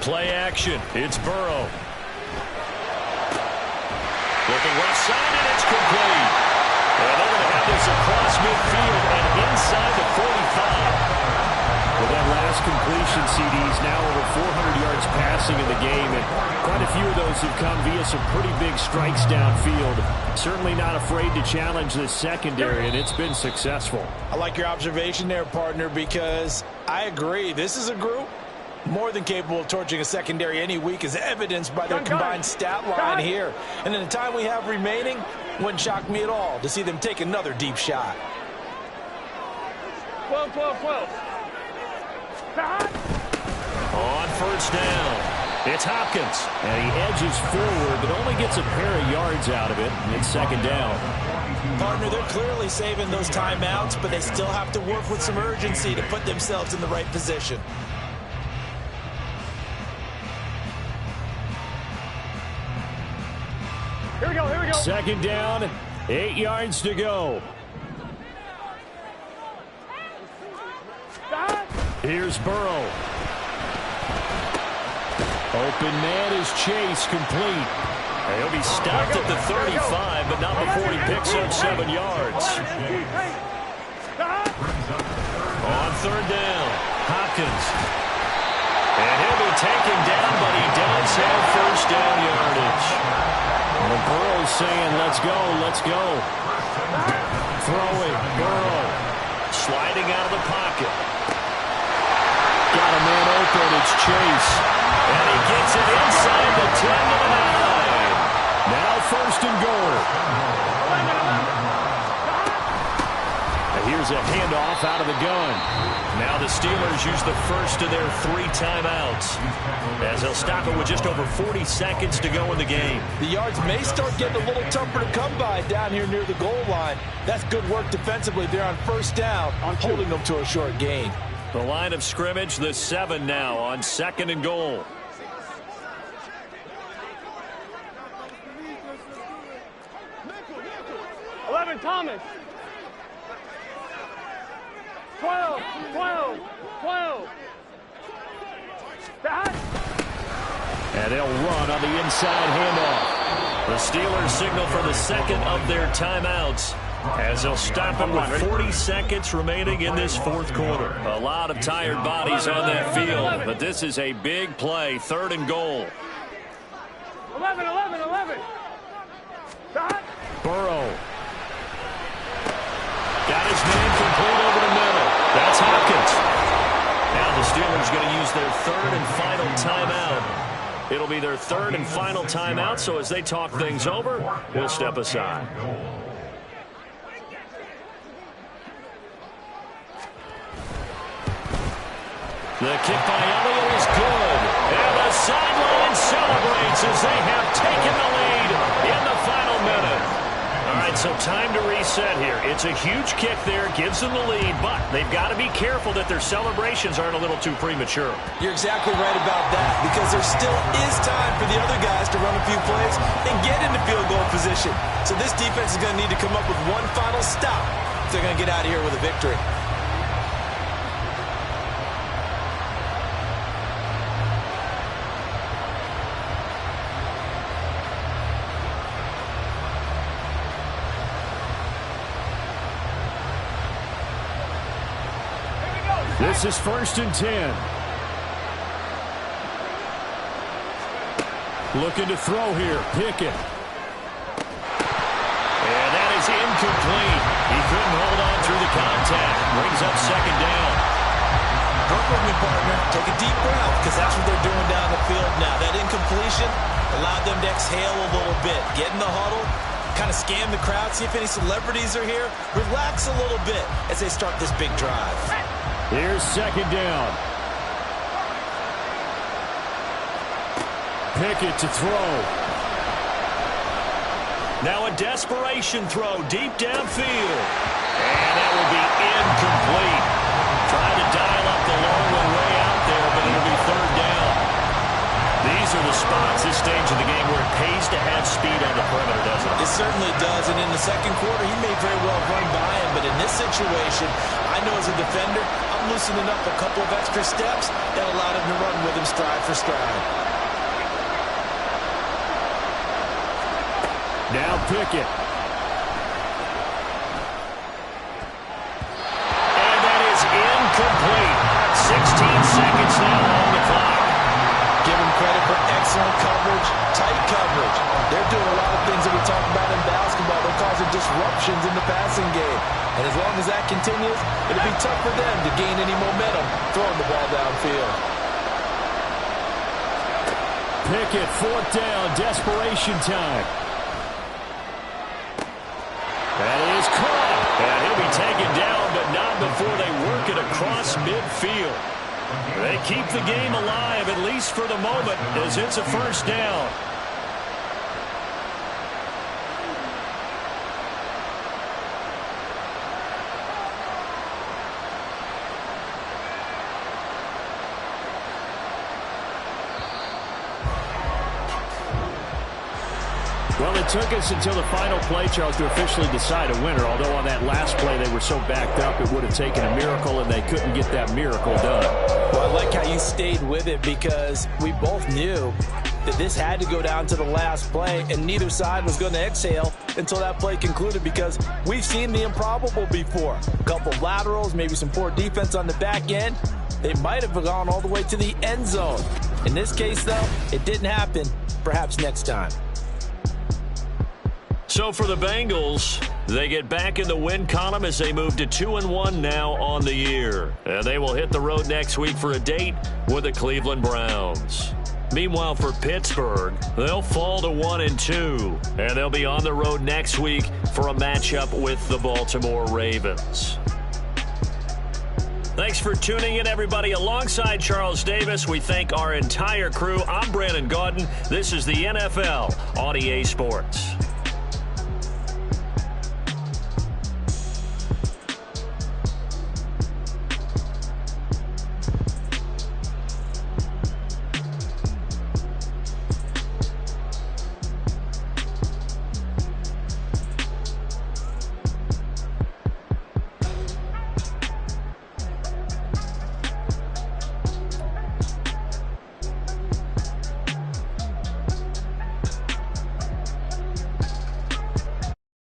Play action. It's Burrow. Looking left side, and it's complete. And they're going to have this across midfield and inside the 45. With that last completion, CD's now over 400 yards passing in the game, and quite a few of those have come via some pretty big strikes downfield. Certainly not afraid to challenge this secondary, and it's been successful. I like your observation there, partner, because I agree. This is a group more than capable of torching a secondary any week, as evidenced by their combined stat line here. And in the time we have remaining, wouldn't shock me at all to see them take another deep shot. 12, 12, 12. On first down, it's Hopkins. And he edges forward, but only gets a pair of yards out of it, and it's second down. Partner, they're clearly saving those timeouts, but they still have to work with some urgency to put themselves in the right position. Here we go, here we go. Second down, 8 yards to go. Stop. Here's Burrow. Open man is Chase, complete. And he'll be stopped at the 35, but not before he picks up 7 yards. On third down, Hopkins. And he'll be taken down, but he does have first down yardage. Well, Burrow's saying, let's go, let's go. Throwing, Burrow. Sliding out of the pocket. Got a man open, it's Chase. And he gets it inside the 10 to the 9. Now first and goal. And here's a handoff out of the gun. Now the Steelers use the first of their 3 timeouts, as they'll stop it with just over 40 seconds to go in the game. The yards may start getting a little tougher to come by down here near the goal line. That's good work defensively. They're on first down, holding them to a short gain. The line of scrimmage, the 7 now on second and goal. Thomas. 12, 12, 12. That. And they'll run on the inside handoff. The Steelers signal for the second of their timeouts, as they'll stop it with 40 seconds remaining in this fourth quarter. A lot of tired bodies on that field, but this is a big play, third and goal. 11, 11, 11. That. Burrow. Got his man complete over the middle. That's Hopkins. Now the Steelers going to use their third and final timeout. It'll be their third and final timeout, so as they talk things over, we'll step aside. The kick by Elliott is good. And the sideline celebrates as they have taken the lead in the final minute. All right, so time to reset here. It's a huge kick there, gives them the lead, but they've got to be careful that their celebrations aren't a little too premature. You're exactly right about that, because there still is time for the other guys to run a few plays and get into field goal position. So this defense is going to need to come up with one final stop if they're going to get out of here with a victory. This is first and 10. Looking to throw here. Pickett. And that is incomplete. He couldn't hold on through the contact. Brings up second down. Work with me, partner. Take a deep breath, because that's what they're doing down the field now. That incompletion allowed them to exhale a little bit. Get in the huddle, kind of scan the crowd, see if any celebrities are here. Relax a little bit as they start this big drive. Here's second down. Pickett to throw. Now a desperation throw deep downfield. And that will be incomplete. Trying to dial up the long one way out there, but it'll be third down. These are the spots, this stage of the game, where it pays to have speed on the perimeter, doesn't it? It certainly does, and in the second quarter, he may very well run by him, but in this situation, I know as a defender, I'm loosening up a couple of extra steps that allowed him to run with him stride for stride. Now Pickett. And that is incomplete. 16 seconds now on the clock. Give him credit for excellent coverage, tight coverage. They're doing a lot of things that we talk about in basketball. They're causing disruptions in the passing game. And as long as that continues, it'll be tough for them to gain any momentum throwing the ball downfield. Pickett, fourth down, desperation time. That is caught. And he'll be taken down, but not before they work it across midfield. They keep the game alive, at least for the moment, as it's a first down. Well, it took us until the final play, Charles, to officially decide a winner, although on that last play they were so backed up it would have taken a miracle, and they couldn't get that miracle done. Well, I like how you stayed with it because we both knew that this had to go down to the last play, and neither side was going to exhale until that play concluded because we've seen the improbable before. A couple of laterals, maybe some poor defense on the back end. They might have gone all the way to the end zone. In this case, though, it didn't happen. Perhaps next time. So for the Bengals, they get back in the win column as they move to 2-1 now on the year. And they will hit the road next week for a date with the Cleveland Browns. Meanwhile, for Pittsburgh, they'll fall to 1-2. And they'll be on the road next week for a matchup with the Baltimore Ravens. Thanks for tuning in, everybody. Alongside Charles Davis, we thank our entire crew. I'm Brandon Gaudin. This is the NFL on EA Sports.